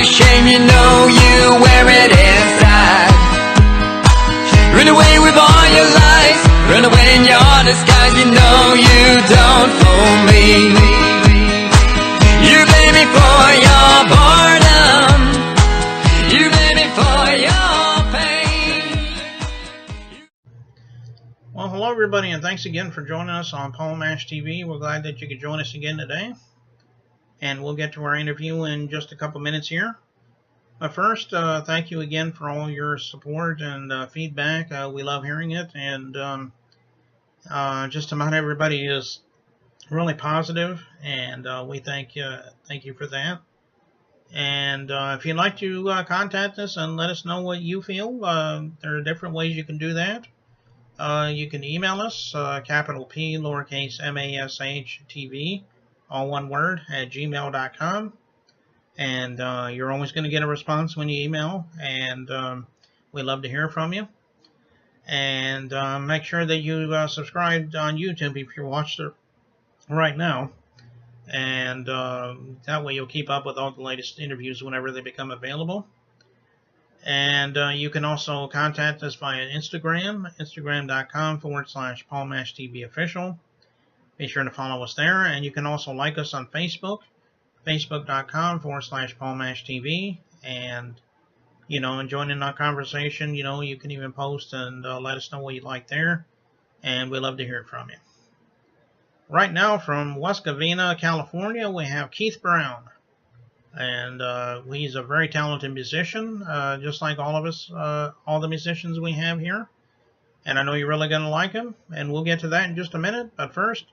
your shame, you know you wear it inside. Run away with all your lies, run away in your disguise, you know you don't fool me. You blame me for your boredom, you blame me for your pain. Well, hello everybody, and thanks again for joining us on Paul Mash TV. We're glad that you could join us again today, and we'll get to our interview in just a couple minutes here. But first, thank you again for all your support and feedback. We love hearing it, and just about everybody is really positive, and we thank you for that. And if you'd like to contact us and let us know what you feel, there are different ways you can do that. You can email us, capital P, lowercase mash TV, all one word, at gmail.com. And you're always going to get a response when you email, and we love to hear from you. And make sure that you subscribe on YouTube if you're watching it right now, and that way you'll keep up with all the latest interviews whenever they become available. And you can also contact us via Instagram, instagram.com/PaulMashTV official. Be sure to follow us there, and you can also like us on Facebook, facebook.com/PaulMashTV, and join in our conversation. You can even post and let us know what you like there, and we love to hear from you. Right now, from West Cavina, California, we have Keith Brown, and he's a very talented musician, just like all of us, all the musicians we have here, and I know you're really going to like him, and we'll get to that in just a minute. But first,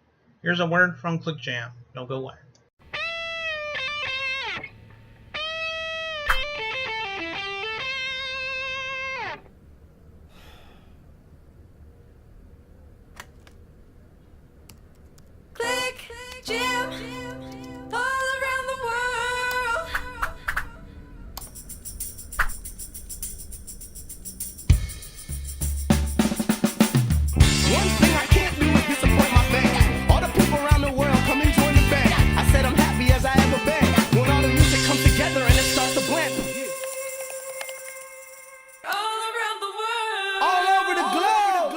here's a word from Click Jam. Don't go away. Jam all around the world. One thing I can't do is disappoint my fans. All the people around the world come and join the band. I said I'm happy as I ever been when all the music comes together and it starts to blend. All around the world. All over the globe.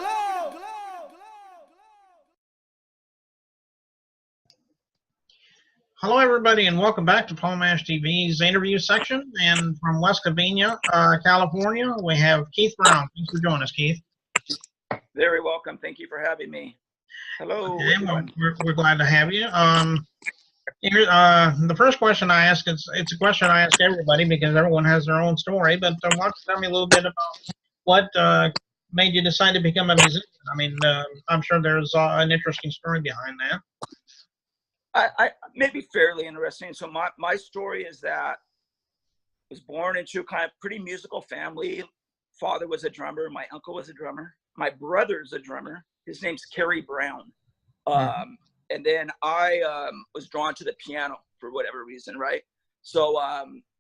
Hello, everybody, and welcome back to Paul Mash TV's interview section. And from West Cavina, California, we have Keith Brown. Thanks for joining us, Keith. Very welcome. Thank you for having me. Hello. Okay, well, we're glad to have you. The first question I ask, it's a question I ask everybody because everyone has their own story. But why don't you tell me a little bit about what made you decide to become a musician? I mean, I'm sure there's an interesting story behind that. I may be fairly interesting. So my story is that I was born into kind of pretty musical family. Father was a drummer. My uncle was a drummer. My brother's a drummer. His name's Kerry Brown. And then I was drawn to the piano for whatever reason, right? So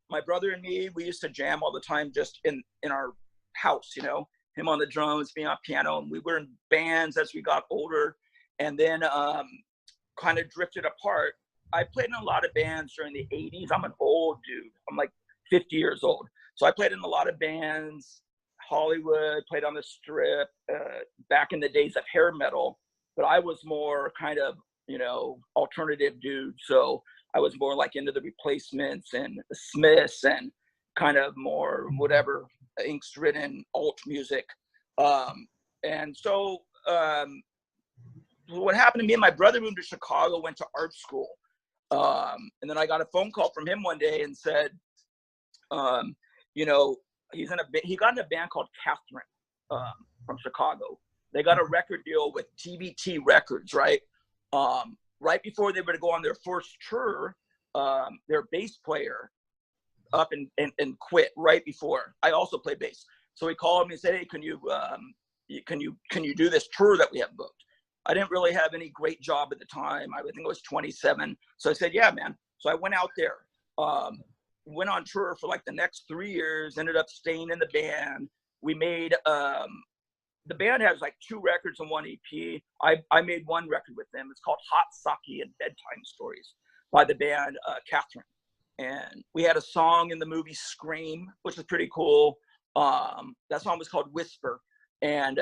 my brother and me, we used to jam all the time just in our house, him on the drums, me on piano. And we were in bands as we got older. And then kind of drifted apart. I played in a lot of bands during the 80s. I'm an old dude. I'm like 50 years old. So I played in a lot of bands, Hollywood, played on the Strip, back in the days of hair metal. But I was more kind of, alternative dude. So I was more like into the Replacements and the Smiths and kind of more whatever, angst-ridden alt music. And so what happened to me and my brother moved to Chicago, went to art school. And then I got a phone call from him one day and said, he got in a band called Catherine from Chicago. They got a record deal with TBT Records, right? Right before they were to go on their first tour, their bass player up and quit right before. I also play bass. So he called me and said, hey, can you do this tour that we have booked? I didn't really have any great job at the time. I think I was 27. So I said, yeah, man. So I went out there, went on tour for like the next 3 years, ended up staying in the band. We made, the band has like 2 records and 1 EP. I made 1 record with them. It's called Hot Sake and Bedtime Stories by the band Catherine. and we had a song in the movie Scream, which was pretty cool. That song was called Whisper. And,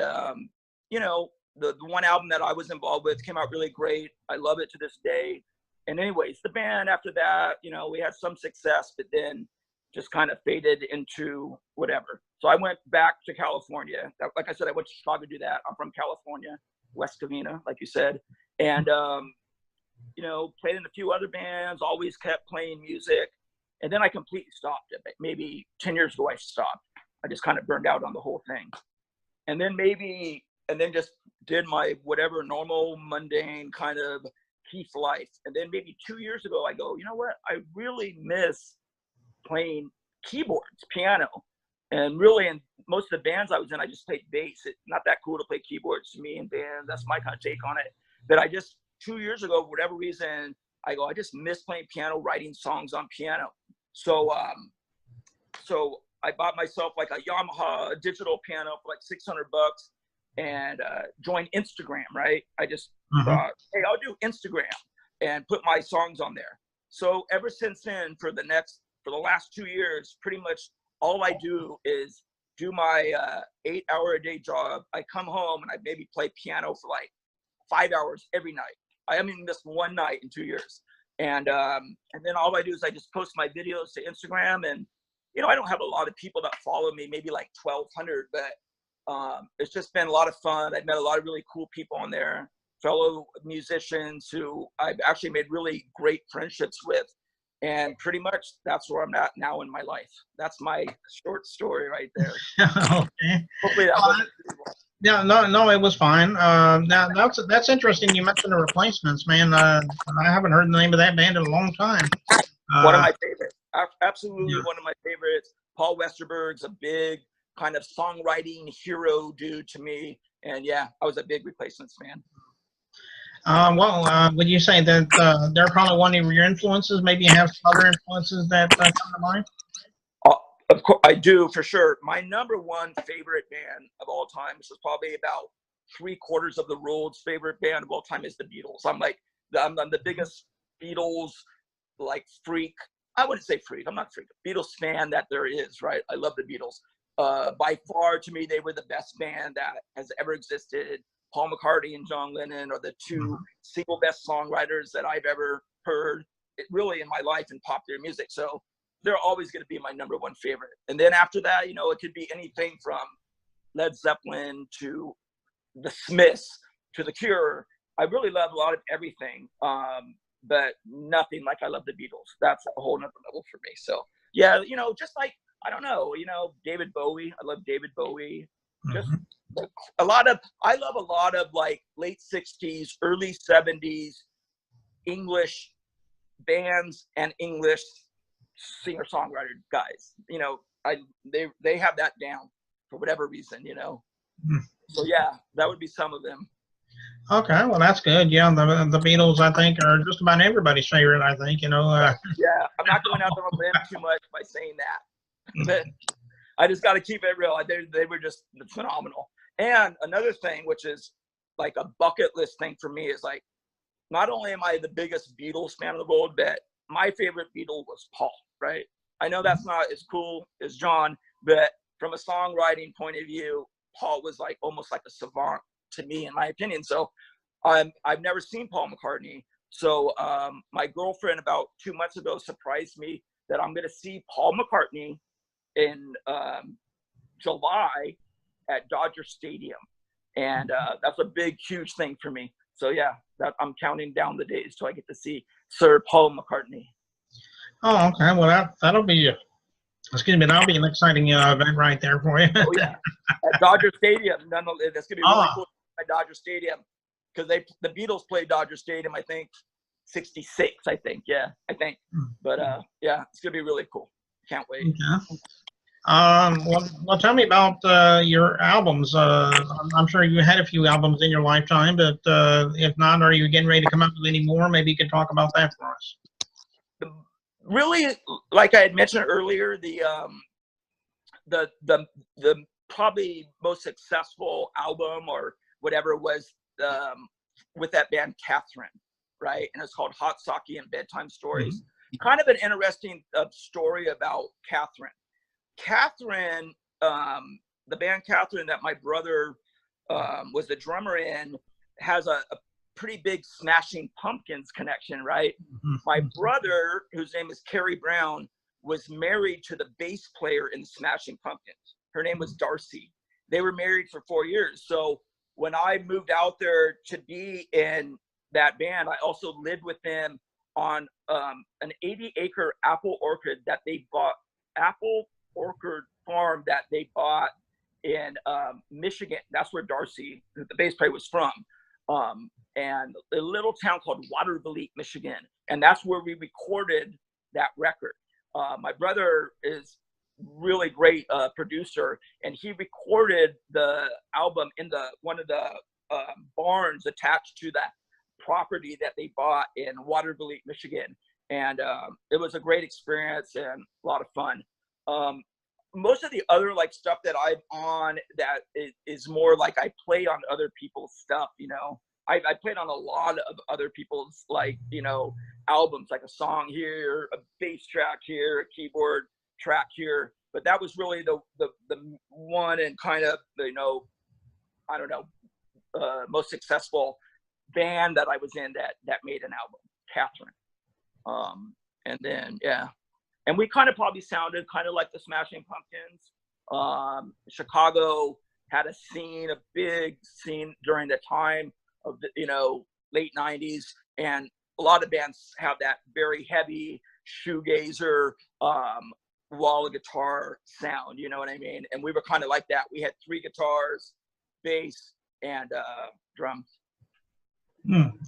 you know, the one album that I was involved with came out really great. I love it to this day. And anyways, the band after that, you know, we had some success, but then just kind of faded into whatever. So I went back to California. Like I said, I went to Chicago to do that. I'm from California, West Cavina, like you said. And, you know, played in a few other bands, always kept playing music. And then I completely stopped it. Maybe 10 years ago, I stopped. I just kind of burned out on the whole thing. And then just did my whatever normal, mundane kind of Keith life. And then maybe 2 years ago, I go, you know what? I really miss playing keyboards, piano. And really, in most of the bands I was in, I just played bass. It's not that cool to play keyboards to me in bands. That's my kind of take on it. But I just, 2 years ago, for whatever reason, I go, I just miss playing piano, writing songs on piano. So I bought myself like a Yamaha digital piano for like $600 and joined Instagram, right? I just thought, hey, I'll do Instagram and put my songs on there. So ever since then, for the last 2 years, pretty much all I do is do my 8-hour-a-day job. I come home and I maybe play piano for like 5 hours every night. I haven't missed one night in 2 years. And then all I do is I just post my videos to Instagram. And, you know, I don't have a lot of people that follow me, maybe like 1,200, but it's just been a lot of fun. I've met a lot of really cool people on there, fellow musicians who I've actually made really great friendships with. And pretty much that's where I'm at now in my life. That's my short story right there. Okay. Hopefully that wasn't Yeah, no, it was fine. Now that's interesting. You mentioned the Replacements, man. I haven't heard the name of that band in a long time. one of my favorites. Absolutely Yeah. one of my favorites. Paul Westerberg's a big kind of songwriting hero dude to me. And yeah, I was a big Replacements fan. Would you say that they're probably one of your influences? Maybe you have some other influences that come to mind? Of course, I do, for sure. My number one favorite band of all time, this is probably about 3/4 of the world's favorite band of all time, is the Beatles. I'm the biggest Beatles like freak. I wouldn't say freak. I'm not a freak. Beatles fan that there is, right? I love the Beatles. By far, to me, they were the best band that has ever existed. Paul McCartney and John Lennon are the two single best songwriters that I've ever heard, really, in my life in popular music. So they're always going to be my number one favorite. And then after that, you know, it could be anything from Led Zeppelin to the Smiths to the Cure. I really love a lot of everything, but nothing like I love the Beatles. That's a whole nother level for me. So yeah, you know, just like, I don't know, you know, David Bowie. I love David Bowie. Just like I love a lot of like late 60s, early 70s English bands and English singer-songwriter guys. You know, they have that down for whatever reason, you know. So yeah, that would be some of them. Okay, well that's good. Yeah, the Beatles, I think, are just about everybody's favorite. I think, you know. Yeah, I'm not going out there on a limb too much by saying that, but I just got to keep it real. They were just phenomenal. And another thing, which is like a bucket list thing for me, is like, not only am I the biggest Beatles fan in the world, but my favorite Beatle was Paul, right? I know that's not as cool as John, but from a songwriting point of view, Paul was like almost like a savant to me, in my opinion. So I've never seen Paul McCartney. So my girlfriend about 2 months ago surprised me that I'm going to see Paul McCartney in July at Dodger Stadium. And that's a big, huge thing for me. So yeah, I'm counting down the days till I get to see Sir Paul McCartney. Oh, okay. Well, that'll be an exciting event right there for you. Oh yeah, at Dodger Stadium. That's gonna be really cool at Dodger Stadium, because the Beatles played Dodger Stadium, I think, '66. I think, yeah, I think. But yeah, it's gonna be really cool. Can't wait. Okay. Well, tell me about your albums. I'm sure you had a few albums in your lifetime, but if not, are you getting ready to come up with any more? Maybe you could talk about that for us. Really, like I had mentioned earlier, the probably most successful album or whatever was with that band Catherine, right? And it's called Hot Sake and Bedtime Stories. kind of an interesting story about Catherine. Catherine, the band Catherine that my brother was the drummer in, has a pretty big Smashing Pumpkins connection, right? My brother, whose name is Carrie Brown, was married to the bass player in Smashing Pumpkins. Her name was Darcy. They were married for 4 years. So when I moved out there to be in that band, I also lived with them on an 80-acre apple orchard that they bought, apple orchard farm that they bought in Michigan. That's where Darcy, the bass player, was from. And a little town called Waterville, Michigan. And that's where we recorded that record. My brother is really great producer, and he recorded the album in one of the barns attached to that property that they bought in Waterville, Michigan. And it was a great experience and a lot of fun. Most of the other like stuff that I'm on that is more like I play on other people's stuff, you know. I played on a lot of other people's, like, you know, albums, like a song here, a bass track here, a keyboard track here. But that was really the one and kind of, you know, I don't know, most successful band that I was in that made an album, Catherine. And then, yeah. And we kind of probably sounded kind of like the Smashing Pumpkins. Chicago had a big scene during the time of the, you know, late 90s, and a lot of bands have that very heavy shoegazer wall guitar sound, you know what I mean? And we were kind of like that. We had 3 guitars, bass, and drums.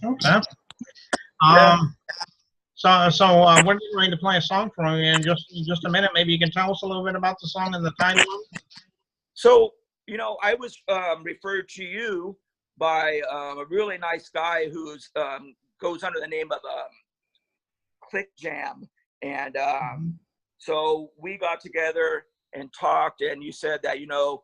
Okay. So we're going to play a song for you in just a minute. Maybe you can tell us a little bit about the song and the title. So, you know, I was referred to you by a really nice guy who's goes under the name of Click Jam, and so we got together and talked, and you said that you know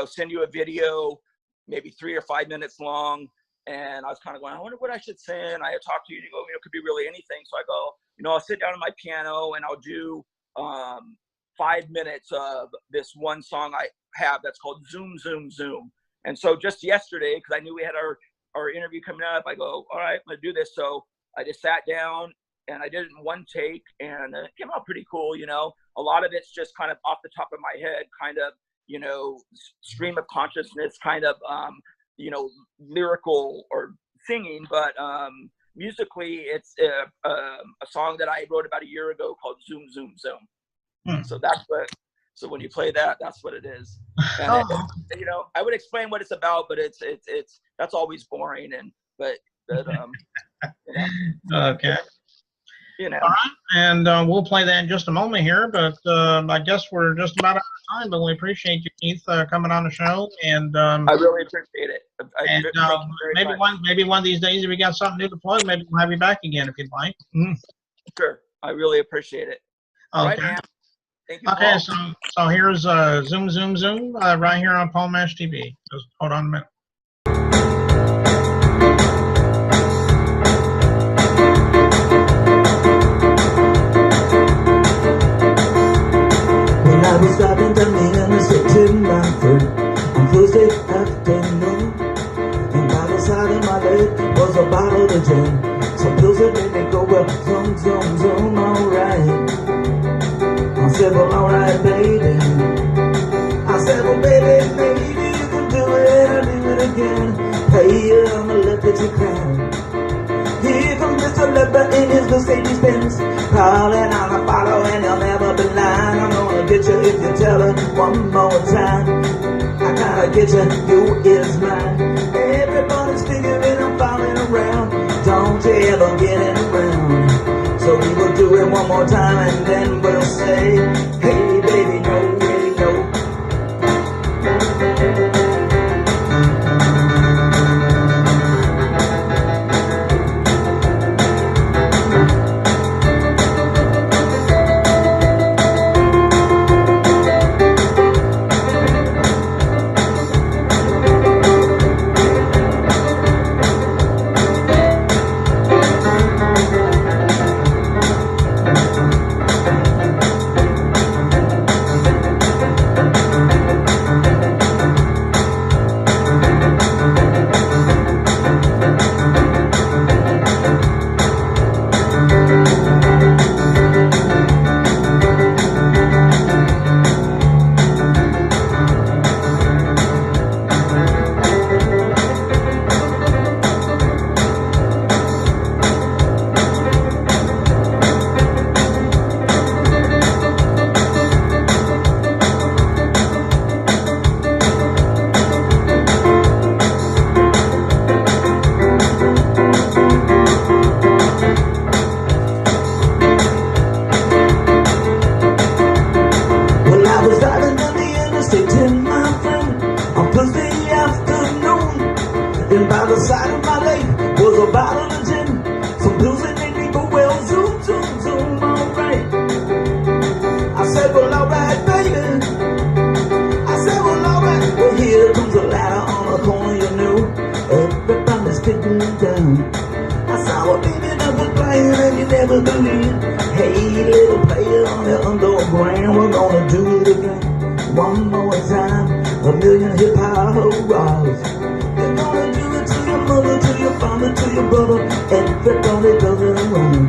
send you a video, maybe 3 or 5 minutes long, and I was kind of going, I wonder what I should send. I had talked to you, and you go, it could be really anything. So I go, I'll sit down on my piano and I'll do 5 minutes of this one song I have that's called Zoom Zoom Zoom. And so just yesterday, because I knew we had our interview coming up, I go, all right, I'm going to do this. So I just sat down and I did it in one take, and it came out pretty cool, you know. A lot of it's just kind of off the top of my head, kind of, you know, stream of consciousness, kind of, you know, lyrical or singing. But musically, it's a song that I wrote about a year ago called Zoom Zoom Zoom. So that's what. So when you play that, that's what it is. And you know, I would explain what it's about, but it's that's always boring. But you know. Okay. You know. All right, and we'll play that in just a moment here. But I guess we're just about out of time. But we appreciate you, Keith, coming on the show. And I really appreciate it. Maybe one of these days, if we got something new to plug, maybe we'll have you back again if you'd like. Sure, I really appreciate it. Okay. Right, man. Thank you, Okay, Paul. so here's Zoom Zoom Zoom right here on Paul Mash TV. Just hold on a minute. When I was driving down the interstate to my friend on Thursday afternoon, and by the side of my leg was a bottle of gin, some pills that made me go, well, zoom, zoom, zoom, alright. I said, well, alright, baby. I said, well, baby, maybe you can do it. I'll do it again. Hey, on the left, that you can. Here comes Mr. Leopard in his Mercedes Benz, calling on a follow, and he'll never be lying. I'm gonna get you if you tell her one more time. I gotta get you is mine. Everybody's figuring I'm falling around. Don't you ever get it around. So we will do it one more time, and then we'll say, hey baby, no way, no. Then by the side of my lake was a bottle of gin. Some blues that made me go, well, zoom, zoom, zoom, alright. I said, well, alright, baby. I said, well, alright. Well, here comes a ladder on the corner, you know. Everybody's getting down. I saw a baby that was playing and you never believe. Hey, little player on the underground, we're gonna do it again. One more time, a million hip-hop hurrahs. You're gonna do it to your mother, to your father, to your brother. Everybody does it wrong.